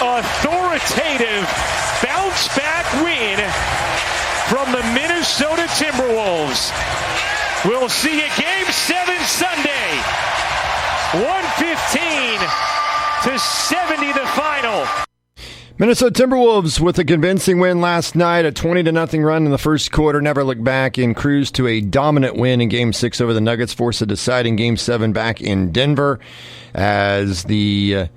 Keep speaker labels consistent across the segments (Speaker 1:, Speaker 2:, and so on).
Speaker 1: authoritative bounce-back win from the Minnesota Timberwolves. We'll see you Game 7 Sunday. 115-70 the final.
Speaker 2: Minnesota Timberwolves with a convincing win last night, a 20-0 run in the first quarter, never looked back, and cruised to a dominant win in Game 6 over the Nuggets, forced a deciding Game 7 back in Denver as the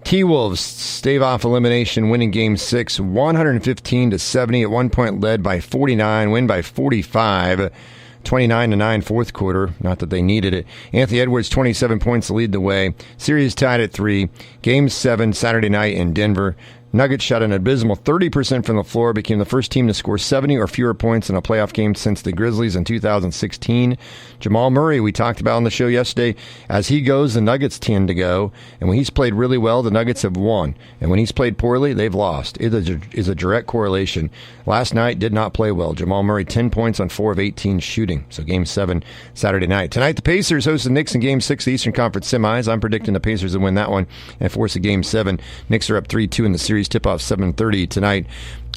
Speaker 2: T-Wolves stave off elimination, winning Game 6, 115-70, at one point led by 49, win by 45. 29-9 fourth quarter. Not that they needed it. Anthony Edwards, 27 points to lead the way. Series tied at 3. Game 7 Saturday night in Denver. Nuggets shot an abysmal 30% from the floor, became the first team to score 70 or fewer points in a playoff game since the Grizzlies in 2016. Jamal Murray, we talked about on the show yesterday, as he goes, the Nuggets tend to go. And when he's played really well, the Nuggets have won. And when he's played poorly, they've lost. It is a direct correlation. Last night did not play well. Jamal Murray, 10 points on 4 of 18 shooting. So Game 7 Saturday night. Tonight, the Pacers host the Knicks in Game 6 of the Eastern Conference semis. I'm predicting the Pacers to win that one and force a Game 7. Knicks are up 3-2 in the series. Tip-off 7:30 tonight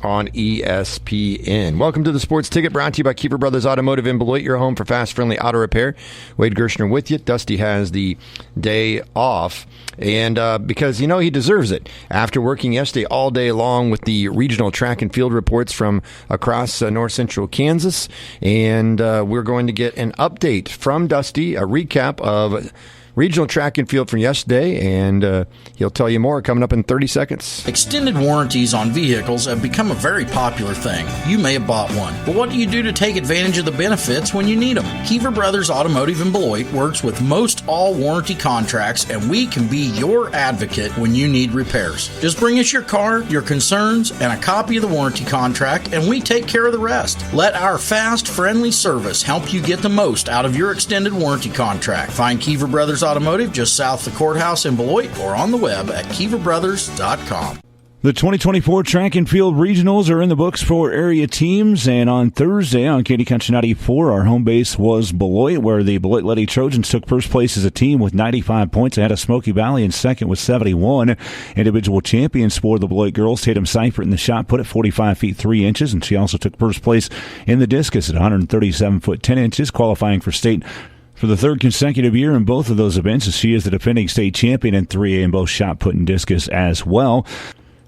Speaker 2: on ESPN. Welcome to the Sports Ticket, brought to you by Kiefer Brothers Automotive in Beloit, your home for fast, friendly auto repair. Wade Gershner with you. Dusty has the day off, and because, you know, he deserves it. After working yesterday all day long with the regional track and field reports from across north central Kansas, and we're going to get an update from Dusty, a recap of regional track and field from yesterday, and he'll tell you more coming up in 30 seconds.
Speaker 3: Extended warranties on vehicles have become a very popular thing. You may have bought one, but what do you do to take advantage of the benefits when you need them? Kiefer Brothers Automotive in Beloit works with most all warranty contracts, and we can be your advocate when you need repairs. Just bring us your car, your concerns, and a copy of the warranty contract, and we take care of the rest. Let our fast, friendly service help you get the most out of your extended warranty contract. Find Kiefer Brothers Automotive just south of the courthouse in Beloit or on the web at KieferBrothers.com.
Speaker 4: The 2024 Track and Field Regionals are in the books for area teams, and on Thursday on Katy Country 94, our home base was Beloit, where the Beloit Lady Trojans took first place as a team with 95 points ahead of Smoky Valley in second with 71. Individual champions for the Beloit girls, Tatum Seifert in the shot put at 45 feet 3 inches, and she also took first place in the discus at 137 foot 10 inches, qualifying for state for the third consecutive year in both of those events, as she is the defending state champion in 3A in both shot put and discus as well.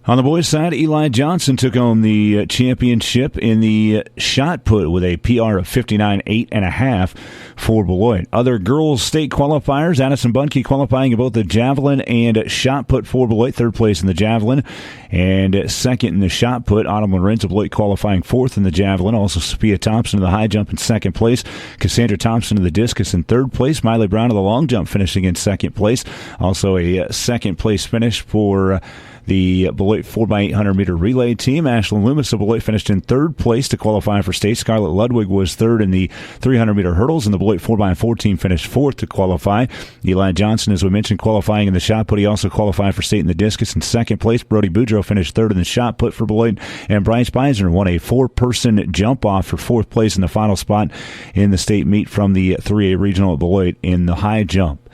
Speaker 4: On the boys' side, Eli Johnson took home the championship in the shot put with a PR of 59.8.5 for Beloit. Other girls' state qualifiers, Addison Bunke qualifying in both the javelin and shot put for Beloit, third place in the javelin, and second in the shot put. Autumn Lorenz of Beloit qualifying fourth in the javelin. Also, Sophia Thompson in the high jump in second place. Cassandra Thompson in the discus in third place. Miley Brown of the long jump finishing in second place. Also, a second place finish for the Beloit 4x800 meter relay team. Ashlyn Loomis of Beloit finished in third place to qualify for state. Scarlett Ludwig was third in the 300 meter hurdles, and the Beloit 4x4 team finished fourth to qualify. Eli Johnson, as we mentioned, qualifying in the shot put. He also qualified for state in the discus in second place. Brody Boudreaux finished third in the shot put for Beloit, and Bryce Beisner won a 4-person jump off for fourth place in the final spot in the state meet from the 3A regional at Beloit in the high jump.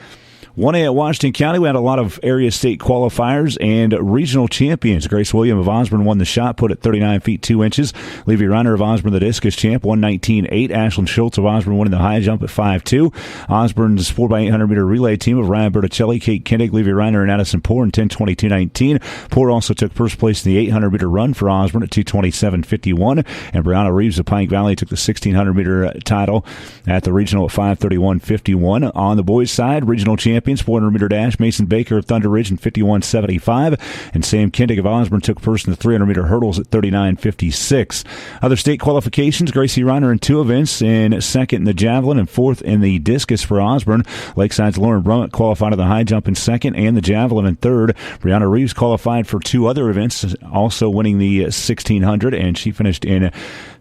Speaker 4: 1A at Washington County, we had a lot of area state qualifiers and regional champions. Grace William of Osborne won the shot put at 39 feet 2 inches. Levy Reiner of Osborne, the discus champ, 119.8. Ashlyn Schultz of Osborne winning the high jump at 5'2". Osborne's 4x800 meter relay team of Ryan Berticelli, Kate Kindig, Levy Reiner, and Addison Poore in 10:22.19. Poore also took first place in the 800 meter run for Osborne at 2:27.51. And Brianna Reeves of Pike Valley took the 1600 meter title at the regional at 5:31.51. On the boys' side, regional champions 400 meter dash, Mason Baker of Thunder Ridge in 51.75, and Sam Kindig of Osborne took first in the 300 meter hurdles at 39.56. Other state qualifications, Gracie Reiner in two events, in second in the javelin and fourth in the discus for Osborne. Lakeside's Lauren Brummett qualified to the high jump in second and the javelin in third. Brianna Reeves qualified for two other events, also winning the 1600, and she finished in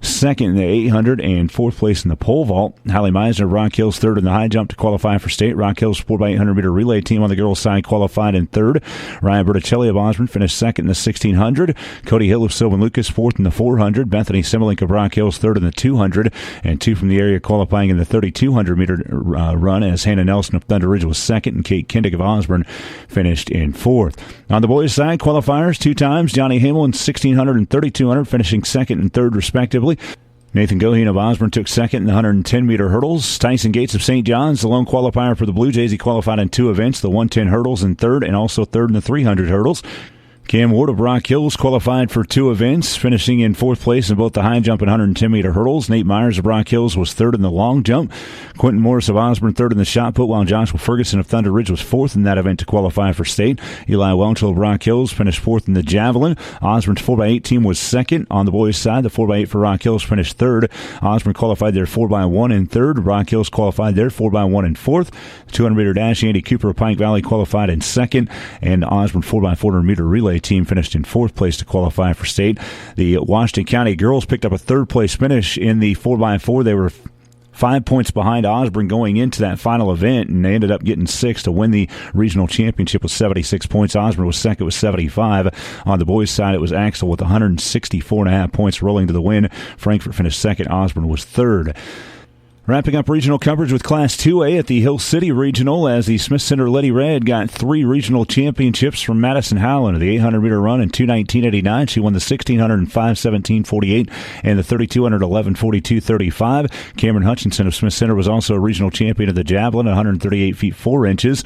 Speaker 4: second in the 800 and fourth place in the pole vault. Hallie Meisner of Rock Hills third in the high jump to qualify for state. Rock Hills 4x800 800-meter relay team on the girls' side qualified in third. Ryan Berticelli of Osborne finished second in the 1600. Cody Hill of Sylvan Lucas fourth in the 400. Bethany Simmelink of Rock Hills third in the 200. And two from the area qualifying in the 3,200-meter run, as Hannah Nelson of Thunder Ridge was second, and Kate Kindick of Osborne finished in fourth. On the boys' side, qualifiers two times. Johnny Hamel in 1,600 and 3,200, finishing second and third, respectively. Nathan Goheen of Osborne took second in the 110-meter hurdles. Tyson Gates of St. John's, the lone qualifier for the Blue Jays. He qualified in two events, the 110 hurdles in third, and also third in the 300 hurdles. Cam Ward of Rock Hills qualified for two events, finishing in fourth place in both the high jump and 110-meter hurdles. Nate Myers of Rock Hills was third in the long jump. Quentin Morris of Osborne third in the shot put, while Joshua Ferguson of Thunder Ridge was fourth in that event to qualify for state. Eli Welchel of Rock Hills finished fourth in the javelin. Osborne's 4x8 team was second. On the boys' side, the 4x8 for Rock Hills finished third. Osborne qualified their 4x1 in third. Rock Hills qualified their 4x1 in fourth. 200-meter dash, Andy Cooper of Pike Valley qualified in second. And Osborne 4x400-meter relay team finished in fourth place to qualify for state. The Washington County girls picked up a third-place finish in the 4x4. They were 5 points behind Osborne going into that final event, and they ended up getting six to win the regional championship with 76 points. Osborne was second with 75. On the boys' side, it was Axel with 164.5 points rolling to the win. Frankfort finished second. Osborne was third. Wrapping up regional coverage with Class 2A at the Hill City Regional, as the Smith Center Lady Red got three regional championships from Madison Howland. The 800-meter run in 2:19.89. She won the 1,600 in 5:17.48 and the 3,200 11:42.35. Cameron Hutchinson of Smith Center was also a regional champion of the javelin, 138 feet 4 inches.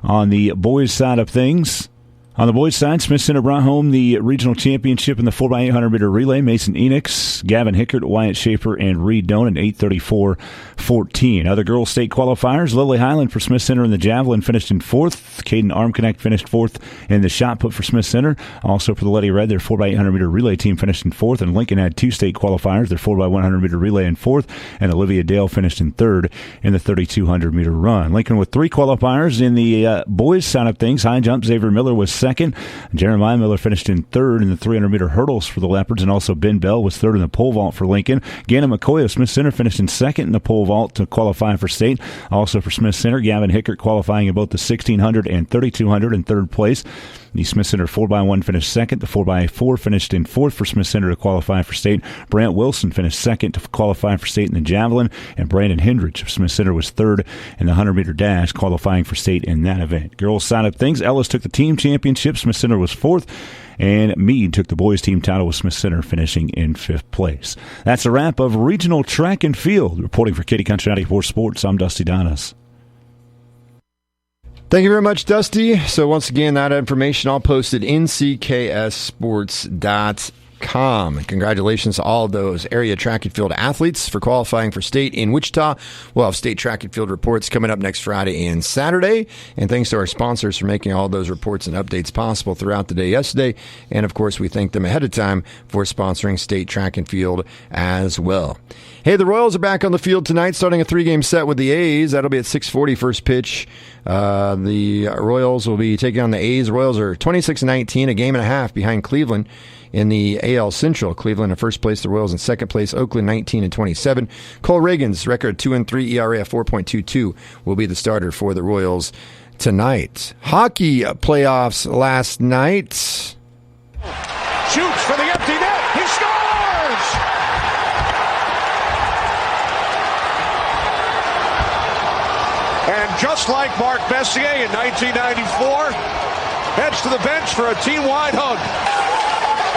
Speaker 4: On the boys' side of things, Smith Center brought home the regional championship in the 4x800-meter relay. Mason Enix, Gavin Hickert, Wyatt Schaefer, and Reed Doan in 8:34.14. Other girls' state qualifiers, Lily Highland for Smith Center in the javelin finished in fourth. Caden Armconnect finished fourth in the shot put for Smith Center. Also for the Lady Red, their 4x800-meter relay team finished in fourth, and Lincoln had two state qualifiers, their 4x100-meter relay in fourth, and Olivia Dale finished in third in the 3,200-meter run. Lincoln with three qualifiers in the boys' side of things. High jump, Xavier Miller was second. Jeremiah Miller finished in third in the 300-meter hurdles for the Leopards, and also Ben Bell was third in the pole vault for Lincoln. Gannon McCoy of Smith Center finished in second in the pole vault to qualify for state. Also for Smith Center, Gavin Hickert qualifying in both the 1,600 and 3,200 in third place. The Smith Center 4x1 finished second. The 4x4 finished in fourth for Smith Center to qualify for state. Brant Wilson finished second to qualify for state in the javelin. And Brandon Hendrich of Smith Center was third in the 100-meter dash, qualifying for state in that event. Girls' side of things, Ellis took the team championship. Smith Center was fourth. And Meade took the boys' team title with Smith Center finishing in fifth place. That's a wrap of regional track and field. Reporting for Katy Country 94 Sports, I'm Dusty Donis.
Speaker 2: Thank you very much, Dusty. So once again, that information all posted in ckssports.com. And congratulations to all of those area track and field athletes for qualifying for state in Wichita. We'll have state track and field reports coming up next Friday and Saturday. And thanks to our sponsors for making all those reports and updates possible throughout the day yesterday. And of course, we thank them ahead of time for sponsoring state track and field as well. Hey, the Royals are back on the field tonight, starting a 3-game set with the A's. That'll be at 6:40 first pitch. The Royals will be taking on the A's. Royals are 26-19, a game and a half behind Cleveland in the AL Central. Cleveland in first place, the Royals in second place. Oakland 19-27. Cole Reagan's record 2-3 ERA of 4.22 will be the starter for the Royals tonight. Hockey playoffs last night.
Speaker 1: Shoots for the empty net. He scores! And just like Mark Messier in 1994, heads to the bench for a team-wide hug.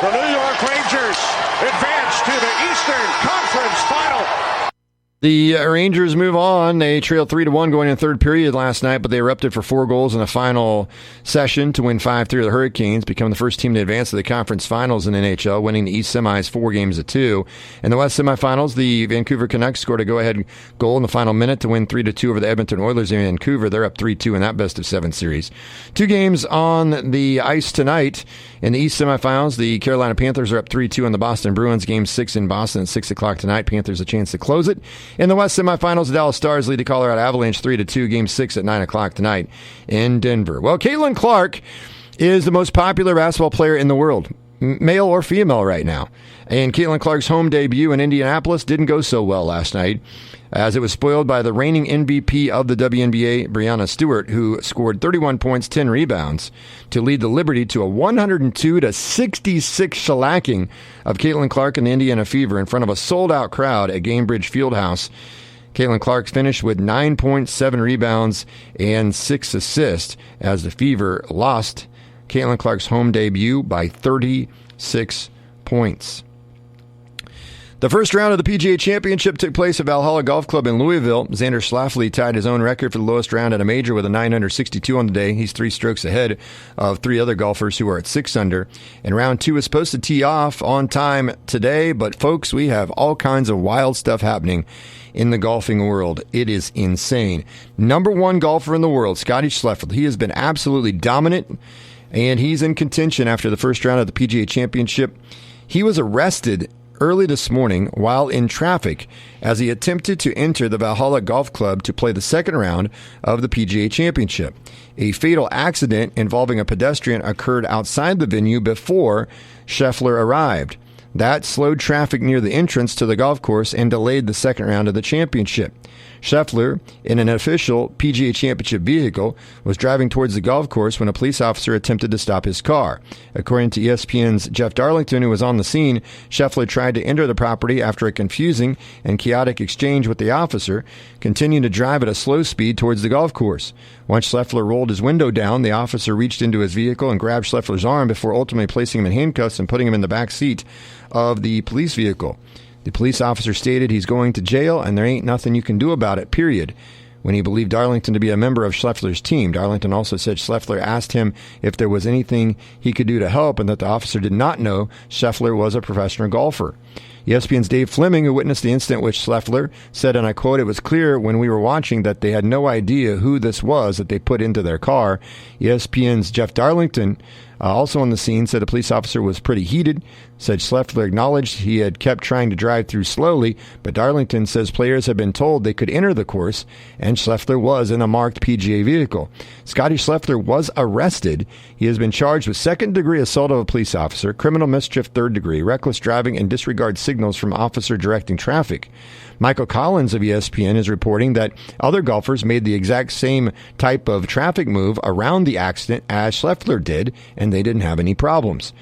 Speaker 1: The New York Rangers advance to the Eastern Conference Final.
Speaker 2: The Rangers move on. They trailed 3-1 going in the third period last night, but they erupted for 4 goals in the final session to win 5-3 of the Hurricanes, become the first team to advance to the conference finals in the NHL, winning the East semis 4-2. In the West semifinals, the Vancouver Canucks scored a go-ahead goal in the final minute to win 3-2 over the Edmonton Oilers in Vancouver. They're up 3-2 in that best-of-7 series. 2 games on the ice tonight. In the East semifinals, the Carolina Panthers are up 3-2 on the Boston Bruins. Game 6 in Boston at 6 o'clock tonight. Panthers a chance to close it. In the West semifinals, the Dallas Stars lead the Colorado Avalanche 3-2. Game 6 at 9 o'clock tonight in Denver. Well, Caitlin Clark is the most popular basketball player in the world. male or female right now. And Caitlin Clark's home debut in Indianapolis didn't go so well last night, as it was spoiled by the reigning MVP of the WNBA, Breanna Stewart, who scored 31 points, 10 rebounds to lead the Liberty to a 102-66 shellacking of Caitlin Clark and the Indiana Fever in front of a sold-out crowd at Gainbridge Fieldhouse. Caitlin Clark finished with 9 points, 7 rebounds, and 6 assists as the Fever lost Caitlin Clark's home debut by 36 points. The first round of the PGA Championship took place at Valhalla Golf Club in Louisville. Xander Schauffele tied his own record for the lowest round at a major with a 962 on the day. He's 3 strokes ahead of 3 other golfers who are at 6 under. And round 2 is supposed to tee off on time today, but folks, we have all kinds of wild stuff happening in the golfing world. It is insane. Number 1 golfer in the world, Scottie Scheffler. He has been absolutely dominant, and he's in contention after the first round of the PGA Championship. He was arrested early this morning while in traffic as he attempted to enter the Valhalla Golf Club to play the second round of the PGA Championship. A fatal accident involving a pedestrian occurred outside the venue before Scheffler arrived. That slowed traffic near the entrance to the golf course and delayed the second round of the championship. Scheffler, in an official PGA Championship vehicle, was driving towards the golf course when a police officer attempted to stop his car. According to ESPN's Jeff Darlington, who was on the scene, Scheffler tried to enter the property after a confusing and chaotic exchange with the officer, continuing to drive at a slow speed towards the golf course. Once Scheffler rolled his window down, the officer reached into his vehicle and grabbed Scheffler's arm before ultimately placing him in handcuffs and putting him in the back seat of the police vehicle. The police officer stated he's going to jail and there ain't nothing you can do about it, period, when he believed Darlington to be a member of Scheffler's team. Darlington also said Scheffler asked him if there was anything he could do to help and that the officer did not know Scheffler was a professional golfer. ESPN's Dave Fleming, who witnessed the incident with Scheffler, said, and I quote, "It was clear when we were watching that they had no idea who this was that they put into their car." ESPN's Jeff Darlington, also on the scene, said the police officer was pretty heated, said Scheffler acknowledged he had kept trying to drive through slowly, but Darlington says players had been told they could enter the course, and Scheffler was in a marked PGA vehicle. Scottie Scheffler was arrested. He has been charged with second-degree assault of a police officer, criminal mischief third-degree, reckless driving, and disregard signals from officer directing traffic. Michael Collins of ESPN is reporting that other golfers made the exact same type of traffic move around the accident as Scheffler did, and they didn't have any problems.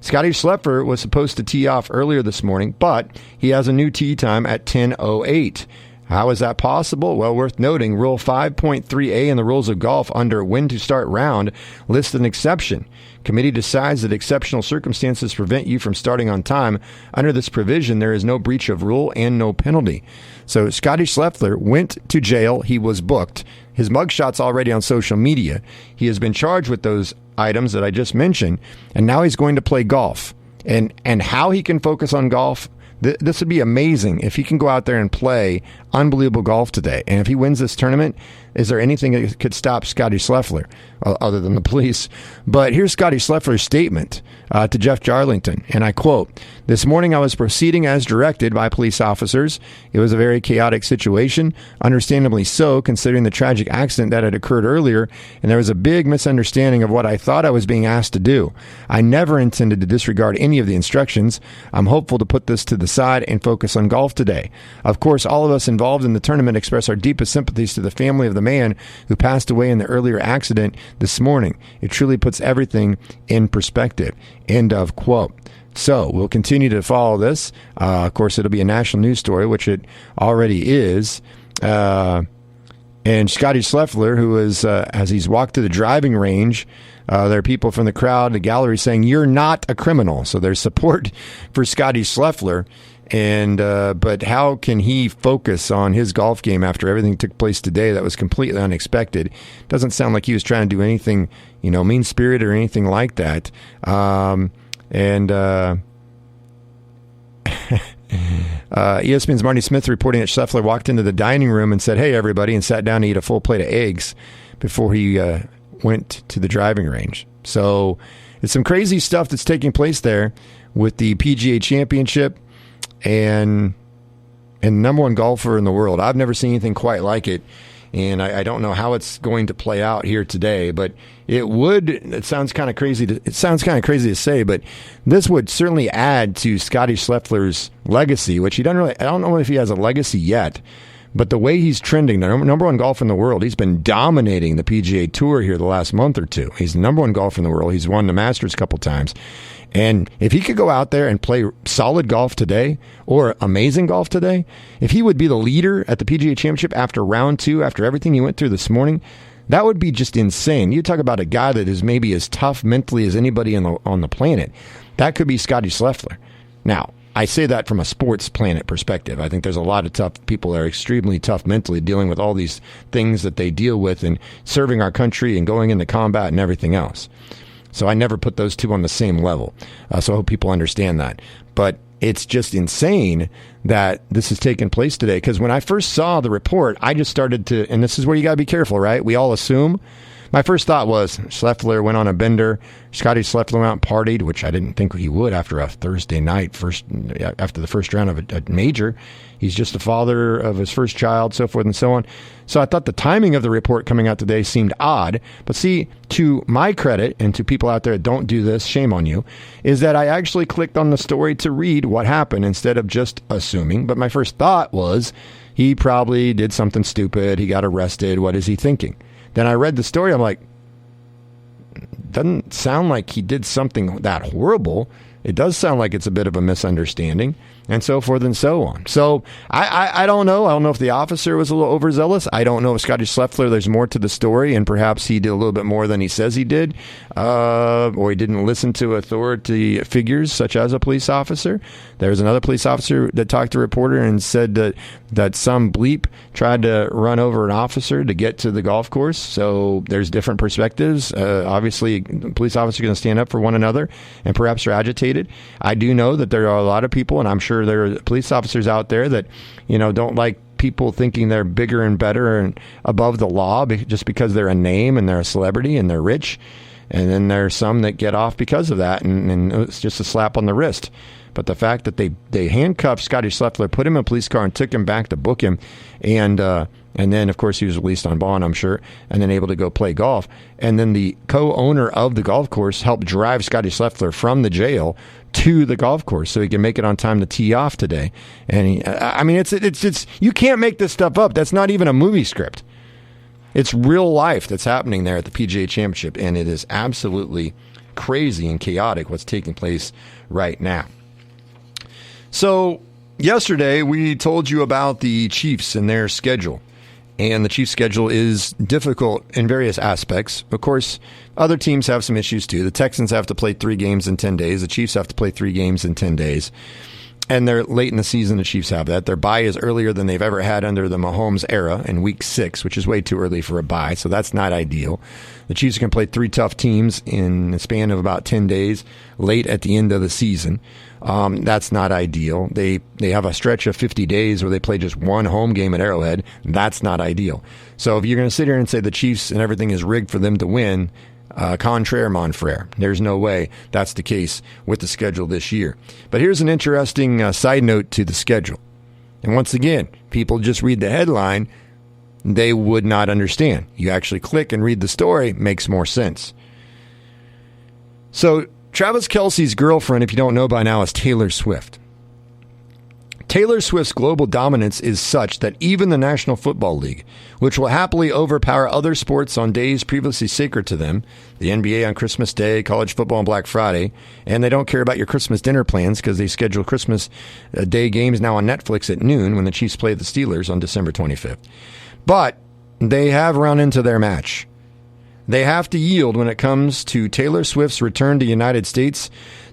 Speaker 2: Scottie Scheffler was supposed to tee off earlier this morning, but he has a new tee time at 10:08. How is that possible? Well, worth noting, Rule 5.3a in the Rules of Golf under when to start round lists an exception. Committee decides that exceptional circumstances prevent you from starting on time. Under this provision, there is no breach of rule and no penalty. So Scottie Scheffler went to jail. He was booked. His mugshot's already on social media. He has been charged with those items that I just mentioned, and now he's going to play golf. And how he can focus on golf, this would be amazing if he can go out there and play unbelievable golf today. And if he wins this tournament, is there anything that could stop Scottie Scheffler other than the police? But here's Scottie Scheffler's statement to Jeff Darlington, and I quote, "This morning I was proceeding as directed by police officers. It was a very chaotic situation, understandably so, considering the tragic accident that had occurred earlier, and there was a big misunderstanding of what I thought I was being asked to do. I never intended to disregard any of the instructions. I'm hopeful to put this to the side and focus on golf today. Of course, all of us involved in the tournament express our deepest sympathies to the family of the man who passed away in the earlier accident this morning. It truly puts everything in perspective." End of quote. So we'll continue to follow this. Of course, it'll be a national news story, which it already is. And Scottie Scheffler, who is, as he's walked to the driving range, there are people from the crowd, the gallery, saying, "You're not a criminal." So there's support for Scottie Scheffler. And but how can he focus on his golf game after everything took place today that was completely unexpected? Doesn't sound like he was trying to do anything, mean-spirited or anything like that. ESPN's Marty Smith reporting that Scheffler walked into the dining room and said, "Hey, everybody," and sat down to eat a full plate of eggs before he went to the driving range. So it's some crazy stuff that's taking place there with the PGA Championship and number one golfer in the world. I've never seen anything quite like it. And I don't know how it's going to play out here today, but it sounds kind of crazy to say, but this would certainly add to Scotty Scheffler's legacy, which I don't know if he has a legacy yet, but the way he's trending, the number one golfer in the world, he's been dominating the PGA Tour here the last month or two. He's the number one golfer in the world. He's won the Masters a couple times. And if he could go out there and play solid golf today or amazing golf today, if he would be the leader at the PGA Championship after round 2, after everything he went through this morning, that would be just insane. You talk about a guy that is maybe as tough mentally as anybody on the planet. That could be Scotty Scheffler. Now, I say that from a sports planet perspective. I think there's a lot of tough people that are extremely tough mentally, dealing with all these things that they deal with and serving our country and going into combat and everything else. So I never put those two on the same level. So I hope people understand that. But it's just insane that this has taken place today. Because when I first saw the report, I just started to, and this is where you got to be careful, right? We all assume. My first thought was Scheffler went on a bender. Scotty Scheffler went out and partied, which I didn't think he would after a Thursday night, after the first round of a major. He's just the father of his first child, so forth and so on. So I thought the timing of the report coming out today seemed odd. But see, to my credit, and to people out there that don't do this, shame on you, is that I actually clicked on the story to read what happened instead of just assuming. But my first thought was he probably did something stupid. He got arrested. What is he thinking? Then I read the story. I'm like, doesn't sound like he did something that horrible. It does sound like it's a bit of a misunderstanding, and so forth and so on. So I don't know. I don't know if the officer was a little overzealous. I don't know if Scotty Scheffler, there's more to the story, and perhaps he did a little bit more than he says he did, or he didn't listen to authority figures such as a police officer. There was another police officer that talked to a reporter and said that some bleep tried to run over an officer to get to the golf course. So there's different perspectives. Obviously, police officers are going to stand up for one another, and perhaps are agitated. I do know that there are a lot of people, and I'm sure there are police officers out there that, don't like people thinking they're bigger and better and above the law just because they're a name and they're a celebrity and they're rich. And then there are some that get off because of that, and it's just a slap on the wrist. But the fact that they handcuffed Scotty Scheffler, put him in a police car, and took him back to book him, and then, of course, he was released on bond, I'm sure, and then able to go play golf. And then the co-owner of the golf course helped drive Scotty Scheffler from the jail to the golf course so he can make it on time to tee off today. And it's you can't make this stuff up. That's not even a movie script. It's real life that's happening there at the PGA Championship, and it is absolutely crazy and chaotic what's taking place right now. So yesterday we told you about the Chiefs and their schedule. And the Chiefs' schedule is difficult in various aspects. Of course, other teams have some issues too. The Texans have to play 3 games in 10 days. The Chiefs have to play 3 games in 10 days. And they're late in the season, the Chiefs have that. Their bye is earlier than they've ever had under the Mahomes era in week 6, which is way too early for a bye, so that's not ideal. The Chiefs can play 3 tough teams in a span of about 10 days late at the end of the season. That's not ideal. They have a stretch of 50 days where they play just 1 home game at Arrowhead. That's not ideal. So if you're going to sit here and say the Chiefs and everything is rigged for them to win, contraire, mon frere. There's no way that's the case with the schedule this year. But here's an interesting side note to the schedule. And once again, people just read the headline, they would not understand. You actually click and read the story, makes more sense. So Travis Kelce's girlfriend, if you don't know by now, is Taylor Swift. Taylor Swift's global dominance is such that even the National Football League, which will happily overpower other sports on days previously sacred to them, the NBA on Christmas Day, college football on Black Friday, and they don't care about your Christmas dinner plans because they schedule Christmas Day games now on Netflix at noon when the Chiefs play the Steelers on December 25th. But they have run into their match. They have to yield when it comes to Taylor Swift's return to the United States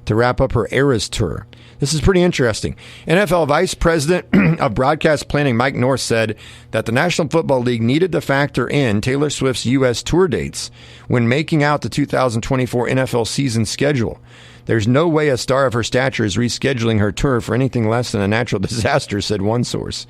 Speaker 2: to wrap up her Eras Tour. This is pretty interesting. NFL Vice President of Broadcast Planning Mike North said that the National Football League needed to factor in Taylor Swift's U.S. tour dates when making out the 2024 NFL season schedule. There's no way a star of her stature is rescheduling her tour for anything less than a natural disaster, said one source.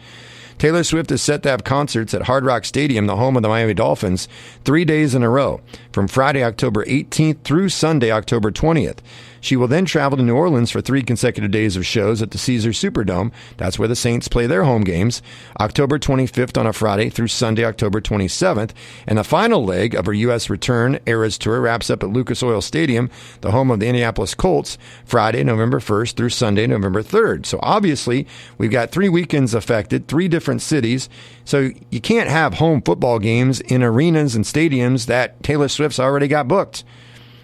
Speaker 2: Taylor Swift is set to have concerts at Hard Rock Stadium, the home of the Miami Dolphins, 3 days in a row. from Friday, October 18th through Sunday, October 20th. She will then travel to New Orleans for 3 consecutive days of shows at the Caesars Superdome. That's where the Saints play their home games. October 25th on a Friday through Sunday, October 27th. And the final leg of her U.S. return Eras Tour wraps up at Lucas Oil Stadium, the home of the Indianapolis Colts, Friday, November 1st through Sunday, November 3rd. So obviously, we've got 3 weekends affected, 3 different cities. So you can't have home football games in arenas and stadiums that Taylor Swift's already got booked.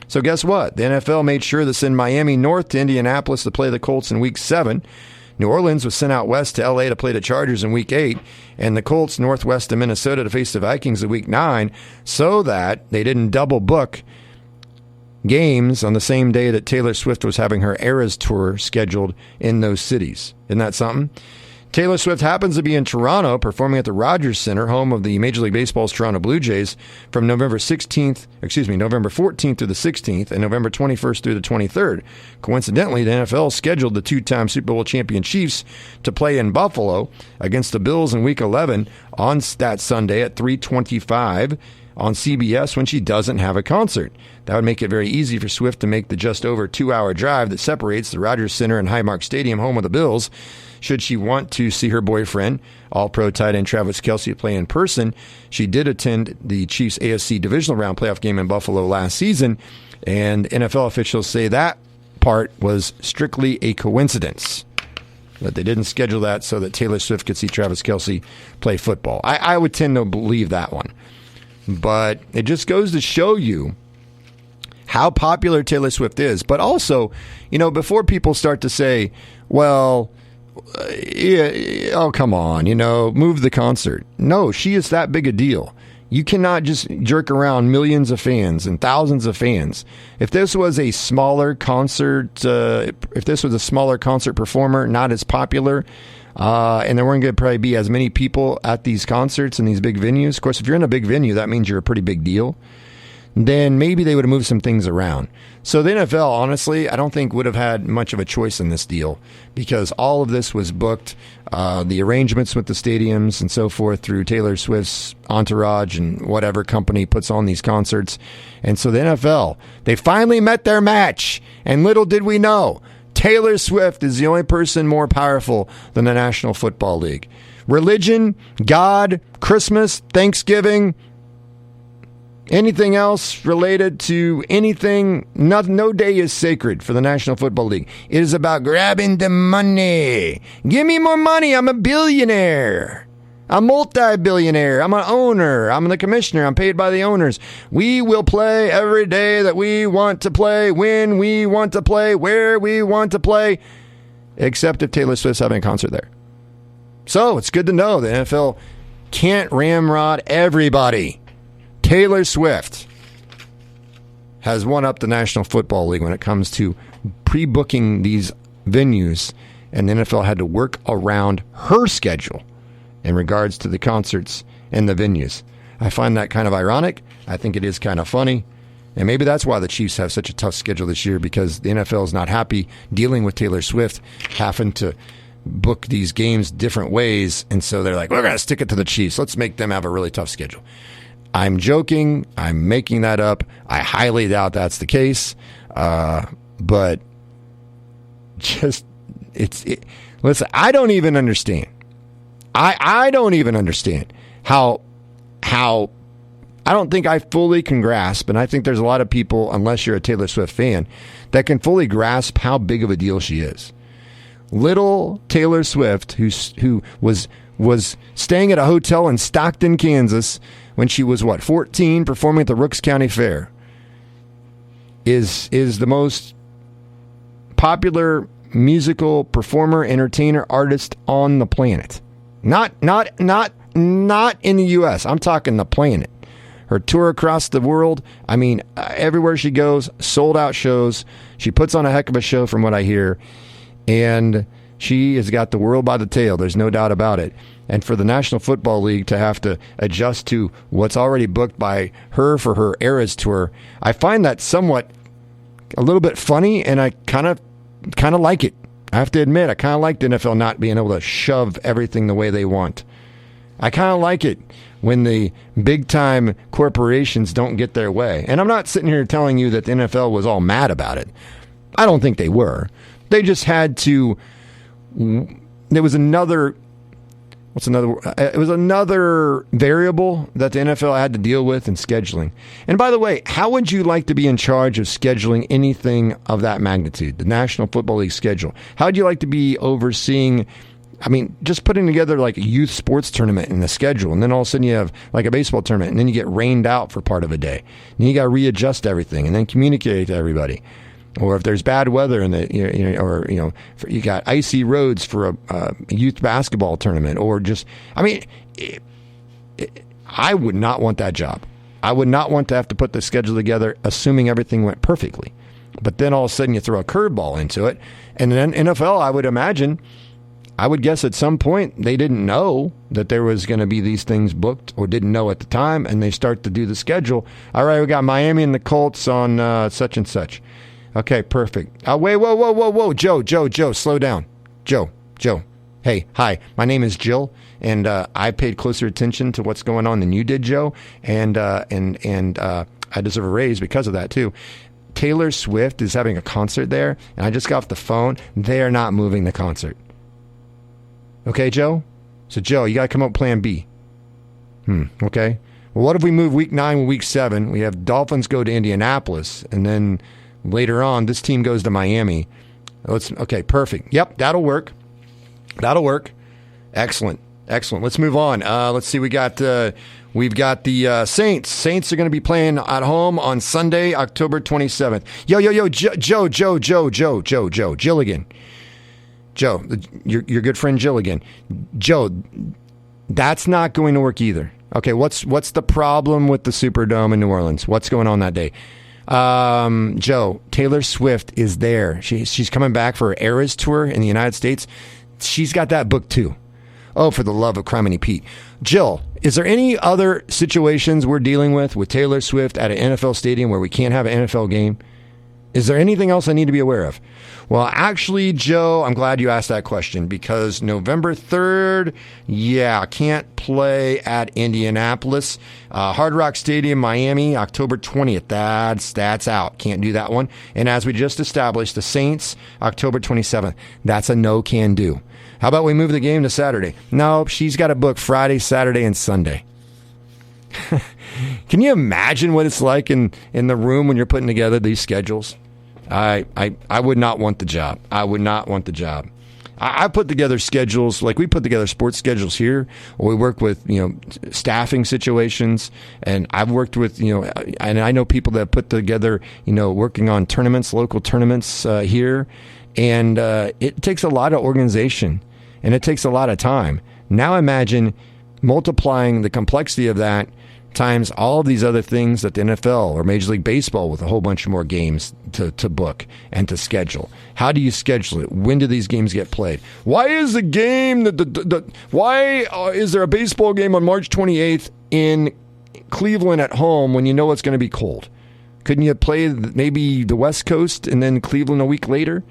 Speaker 2: So guess what? The NFL made sure to send Miami north to Indianapolis to play the Colts in Week 7. New Orleans was sent out west to L.A. to play the Chargers in Week 8. And the Colts northwest to Minnesota to face the Vikings in Week 9 so that they didn't double book games on the same day that Taylor Swift was having her Eras Tour scheduled in those cities. Isn't that something? Taylor Swift happens to be in Toronto performing at the Rogers Center, home of the Major League Baseball's Toronto Blue Jays, from November 14th through the 16th and November 21st through the 23rd. Coincidentally, the NFL scheduled the 2-time Super Bowl champion Chiefs to play in Buffalo against the Bills in Week 11 on that Sunday at 3:25 on CBS when she doesn't have a concert. That would make it very easy for Swift to make the just over 2-hour drive that separates the Rogers Center and Highmark Stadium, home of the Bills. Should she want to see her boyfriend, All-Pro tight end Travis Kelce, play in person, she did attend the Chiefs' AFC Divisional Round playoff game in Buffalo last season, and NFL officials say that part was strictly a coincidence, that they didn't schedule that so that Taylor Swift could see Travis Kelce play football. I would tend to believe that one. But it just goes to show you how popular Taylor Swift is. But also, before people start to say, well, oh, come on, move the concert. No, she is that big a deal. You cannot just jerk around millions of fans and thousands of fans. If this was a smaller concert, performer, not as popular, and there weren't going to probably be as many people at these concerts and these big venues. Of course, if you're in a big venue, that means you're a pretty big deal. Then maybe they would have moved some things around. So the NFL, honestly, I don't think would have had much of a choice in this deal because all of this was booked, the arrangements with the stadiums and so forth through Taylor Swift's entourage and whatever company puts on these concerts. And so the NFL, they finally met their match. And little did we know, Taylor Swift is the only person more powerful than the National Football League. Religion, God, Christmas, Thanksgiving, anything else related to anything, no day is sacred for the National Football League. It is about grabbing the money. Give me more money. I'm a billionaire. I'm multi-billionaire. I'm an owner. I'm the commissioner. I'm paid by the owners. We will play every day that we want to play, when we want to play, where we want to play, except if Taylor Swift's having a concert there. So it's good to know the NFL can't ramrod everybody. Taylor Swift has won up the National Football League when it comes to pre-booking these venues, and the NFL had to work around her schedule in regards to the concerts and the venues. I find that kind of ironic. I think it is kind of funny. And maybe that's why the Chiefs have such a tough schedule this year, because the NFL is not happy dealing with Taylor Swift having to book these games different ways. And so they're like, we're going to stick it to the Chiefs. Let's make them have a really tough schedule. I'm joking. I'm making that up. I highly doubt that's the case. But just, listen, I don't even understand. I don't even understand how I don't think I fully can grasp, and I think there's a lot of people, unless you're a Taylor Swift fan, that can fully grasp how big of a deal she is. Little Taylor Swift, who was staying at a hotel in Stockton, Kansas, when she was, 14, performing at the Rooks County Fair, is the most popular musical performer, entertainer, artist on the planet. Not in the U.S. I'm talking the planet. Her tour across the world, I mean, everywhere she goes, sold out shows. She puts on a heck of a show from what I hear. And she has got the world by the tail. There's no doubt about it. And for the National Football League to have to adjust to what's already booked by her for her Eras Tour, I find that somewhat a little bit funny, and I kind of like it. I have to admit, I kind of like the NFL not being able to shove everything the way they want. I kind of like it when the big-time corporations don't get their way. And I'm not sitting here telling you that the NFL was all mad about it. I don't think they were. They just had to... There was another... It was another variable that the NFL had to deal with in scheduling. And by the way, how would you like to be in charge of scheduling anything of that magnitude, the National Football League schedule? How would you like to be overseeing, just putting together like a youth sports tournament in the schedule, and then all of a sudden you have like a baseball tournament, and then you get rained out for part of a day. And you got to readjust everything and then communicate to everybody. Or if there's bad weather and you got icy roads for a youth basketball tournament, or just, I would not want that job. I would not want to have to put the schedule together, assuming everything went perfectly. But then all of a sudden you throw a curveball into it, and then NFL, I would guess at some point they didn't know that there was going to be these things booked, or didn't know at the time, and they start to do the schedule. All right, we got Miami and the Colts on such and such. Okay, perfect. Wait, whoa. Joe, slow down. Joe. Hey, hi, my name is Jill, and I paid closer attention to what's going on than you did, Joe, and I deserve a raise because of that, too. Taylor Swift is having a concert there, and I just got off the phone. They are not moving the concert. Okay, Joe? So, Joe, you got to come up with plan B. Okay. Well, what if we move week 9 with week 7? We have Dolphins go to Indianapolis, and then... later on, this team goes to Miami. Okay, perfect. Yep, that'll work. Excellent. Let's move on. Let's see. We've got the Saints. Saints are going to be playing at home on Sunday, October 27th. Yo, Joe, Gilligan. Joe, your good friend Gilligan. Joe, that's not going to work either. Okay, what's the problem with the Superdome in New Orleans? What's going on that day? Joe, Taylor Swift is there. She's coming back for her Eras tour in the United States. She's got that book too. Oh, for the love of Criminy Pete. Jill, is there any other situations we're dealing with Taylor Swift at an NFL stadium where we can't have an NFL game? Is there anything else I need to be aware of? Well, actually, Joe, I'm glad you asked that question, because November 3rd, I can't play at Indianapolis. Hard Rock Stadium, Miami, October 20th. That's out. Can't do that one. And as we just established, the Saints, October 27th. That's a no can do. How about we move the game to Saturday? No, she's got to book Friday, Saturday, and Sunday. Can you imagine what it's like in the room when you're putting together these schedules? I would not want the job. I put together schedules, like we put together sports schedules here, or we work with, staffing situations. And I've worked with, and I know people that put together, working on tournaments, local tournaments here. And it takes a lot of organization, and it takes a lot of time. Now imagine multiplying the complexity of that times all of these other things that the NFL or Major League Baseball, with a whole bunch more games to book and to schedule. How do you schedule it? When do these games get played? Why is the game why is there a baseball game on March 28th in Cleveland at home when you know it's going to be cold? Couldn't you play maybe the West Coast and then Cleveland a week later?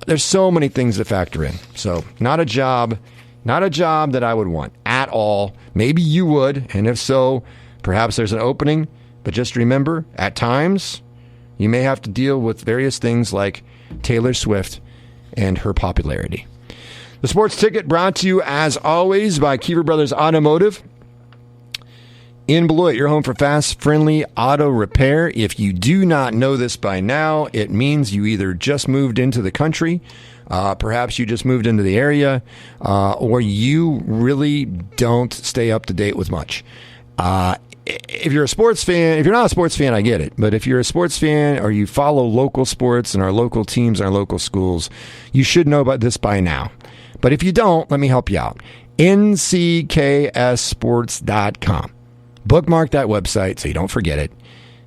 Speaker 2: There's so many things to factor in. So not a job that I would want at all. Maybe you would, and if so, perhaps there's an opening. But just remember, at times, you may have to deal with various things like Taylor Swift and her popularity. The Sports Ticket brought to you, as always, by Kiever Brothers Automotive. In Beloit, your home for fast, friendly auto repair. If you do not know this by now, it means you either just moved into the country, perhaps you just moved into the area, or you really don't stay up to date with much. If you're a sports fan, if you're not a sports fan, I get it. But if you're a sports fan or you follow local sports and our local teams and our local schools, you should know about this by now. But if you don't, let me help you out. NCKSsports.com. Bookmark that website so you don't forget it.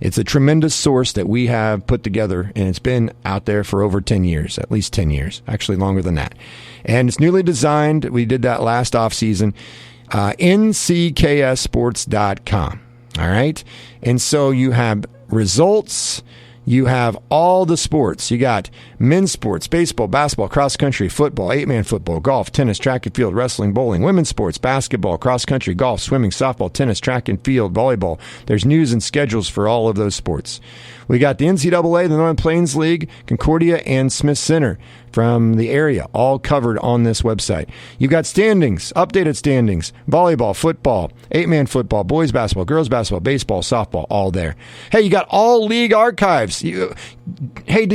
Speaker 2: It's a tremendous source that we have put together, and it's been out there for over 10 years, at least 10 years, actually longer than that. And it's newly designed. We did that last offseason. NCKSsports.com. All right. And so you have results, You have all the sports. You got men's sports, baseball, basketball, cross country, football, 8-man football, golf, tennis, track and field, wrestling, bowling, women's sports, basketball, cross country, golf, swimming, softball, tennis, track and field, volleyball. There's news and schedules for all of those sports. We got the NCAA, the Northern Plains League, Concordia, and Smith Center from the area, all covered on this website. You've got standings, updated standings, volleyball, football, 8-man football, boys basketball, girls basketball, baseball, softball, all there. Hey, you got all league archives. Hey,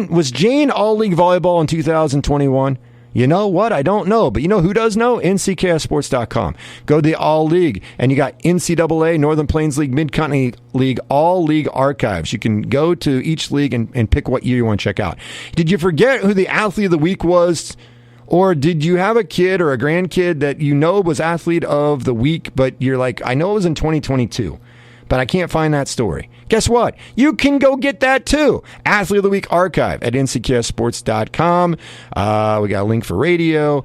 Speaker 2: was Jane all league volleyball in 2021? You know what? I don't know. But you know who does know? NCKSports.com. Go to the All League, and you got NCAA, Northern Plains League, Mid-Continent League, all league archives. You can go to each league and pick what year you want to check out. Did you forget who the Athlete of the Week was? Or did you have a kid or a grandkid that you know was Athlete of the Week, but you're like, I know it was in 2022, but I can't find that story? Guess what? You can go get that too. Athlete of the Week archive at ncksports.com. We got a link for radio.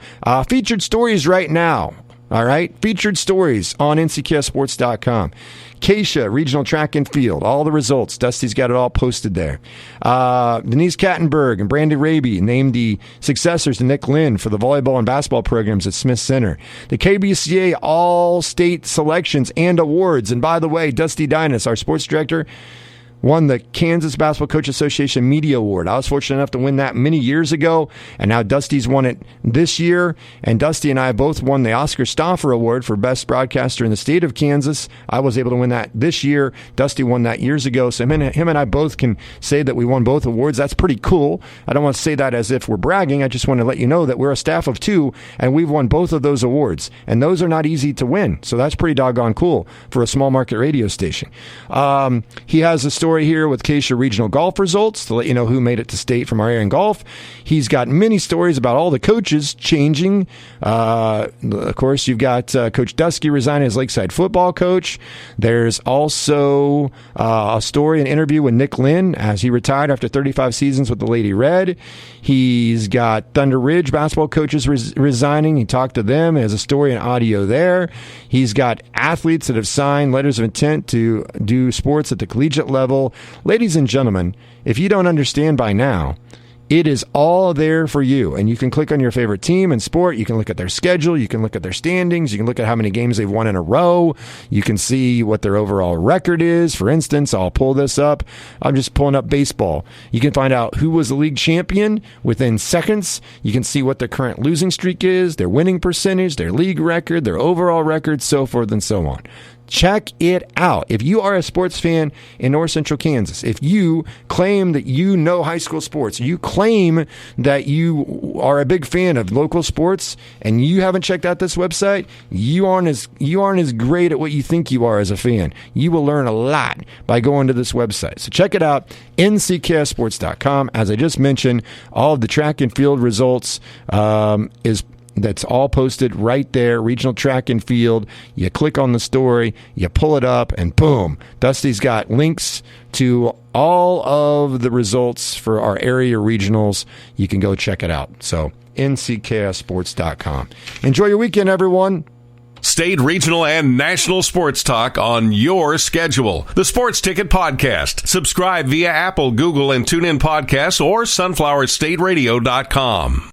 Speaker 2: Featured stories right now. All right? Featured stories on ncksports.com. Keisha, Regional Track and Field, all the results. Dusty's got it all posted there. Denise Kattenberg and Brandon Raby named the successors to Nick Lynn for the volleyball and basketball programs at Smith Center. The KBCA All-State Selections and Awards. And by the way, Dusty Dinas, our sports director, won the Kansas Basketball Coach Association Media Award. I was fortunate enough to win that many years ago, and now Dusty's won it this year. And Dusty and I both won the Oscar Stauffer Award for Best Broadcaster in the state of Kansas. I was able to win that this year. Dusty won that years ago. So him and I both can say that we won both awards. That's pretty cool. I don't want to say that as if we're bragging. I just want to let you know that we're a staff of two, and we've won both of those awards. And those are not easy to win. So that's pretty doggone cool for a small market radio station. He has a story here with Keisha Regional Golf results to let you know who made it to state from our area in golf. He's got many stories about all the coaches changing. Of course, you've got Coach Dusky resigning as Lakeside football coach. There's also a story, an interview with Nick Lynn as he retired after 35 seasons with the Lady Red. He's got Thunder Ridge basketball coaches resigning. He talked to them. There's a story and audio there. He's got athletes that have signed letters of intent to do sports at the collegiate level. Ladies and gentlemen, if you don't understand by now, it is all there for you. And you can click on your favorite team and sport. You can look at their schedule. You can look at their standings. You can look at how many games they've won in a row. You can see what their overall record is. For instance, I'll pull this up. I'm just pulling up baseball. You can find out who was the league champion within seconds. You can see what their current losing streak is, their winning percentage, their league record, their overall record, so forth and so on. Check it out. If you are a sports fan in North Central Kansas, if you claim that you know high school sports, you claim that you are a big fan of local sports, and you haven't checked out this website, you aren't as great at what you think you are as a fan. You will learn a lot by going to this website. So check it out, ncksports.com. As I just mentioned, all of the track and field results that's all posted right there, regional track and field. You click on the story, you pull it up, and boom, Dusty's got links to all of the results for our area regionals. You can go check it out. So, ncksports.com. Enjoy your weekend, everyone.
Speaker 5: State, regional, and national sports talk on your schedule. The Sports Ticket Podcast. Subscribe via Apple, Google, and TuneIn Podcasts or sunflowerstateradio.com.